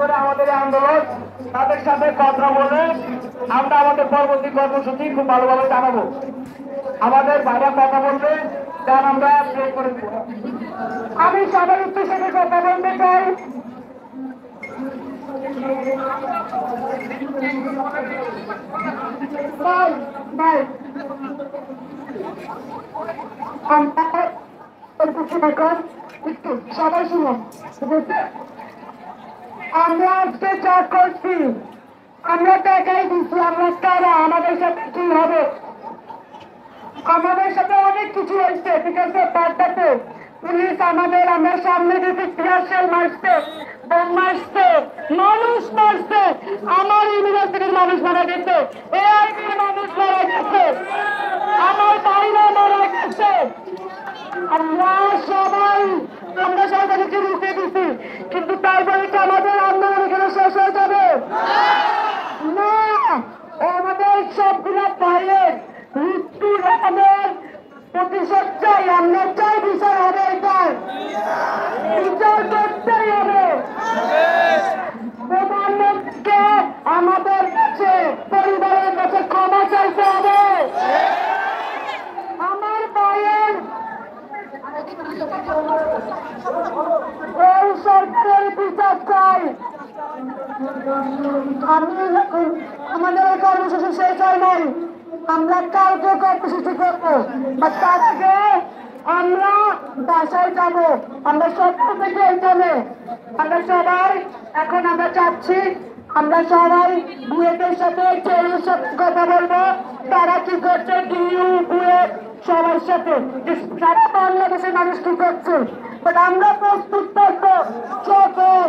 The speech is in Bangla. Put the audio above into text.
করে আমাদের এই আন্দোলন, তাদের সাথে কথা বলে আমরা আমাদের পরবর্তী কর্মসূচি খুব ভালোভাবে জানাবো। আমাদের ভাইরা কথা বলবে, তার আমরা প্লে করে দেব। আমি সবার উদ্দেশ্যে সাথে কথা বলতে চাই। সবাই শুনুন, আমরা আজকে যা করছি আমরা টাকাই দিচ্ছি, আমরা কারা, আমাদের সাথে কি হবে? আমাদের সাথে অনেক কিছু হয়েছে, ঠিক আছে? পাল্টাতে পুলিশ আমাদের, আমরা সামনে দিতে টিয়ারশেল মারছে, বোম মারছে, মানুষ মারছে, আমার ইউনিভার্সিটির মানুষ মারা গেছে, এআইবির মানুষ মারা গেছে, আমার বাইরে মারা গেছে। আমরা সবাই তাদেরকে রুখে দিচ্ছি, কিন্তু তারপরে কি আমাদের আন্দোলন এখানে শেষ হয়ে যাবে? না, আমাদের সবগুলো ভাইয়ের মৃত্যুর আমাদের প্রতিশোধ চাই, আমরা চাই বিচার হবে, এটাই বিচার করতেই হবে। প্রধানমন্ত্রীকে আমাদের কাছে, পরিবারের কাছে ক্ষমা চাইতে হবে। আমার ভাইয়ের এই সরকারের বিচার চাই। আমাদের এই কর্মসূচি শেষ হয় নাই, আমরা কালকে কর্মসূচি করবো, তার আগে আমরা বাসায় যাব। আমরা সত্য থেকে এইখানে আমরা সবাই এখন আমরা চাচ্ছি, আমরা সবাই বুয়েটের সাথে চেরির সাথে কথা বলবো, তারা কি করছে, ডিইউ বুয়েট সবার সাথে, সারা বাংলাদেশের মানুষ কি করছে। বাট আমরা প্রস্তুত থাকবো যখন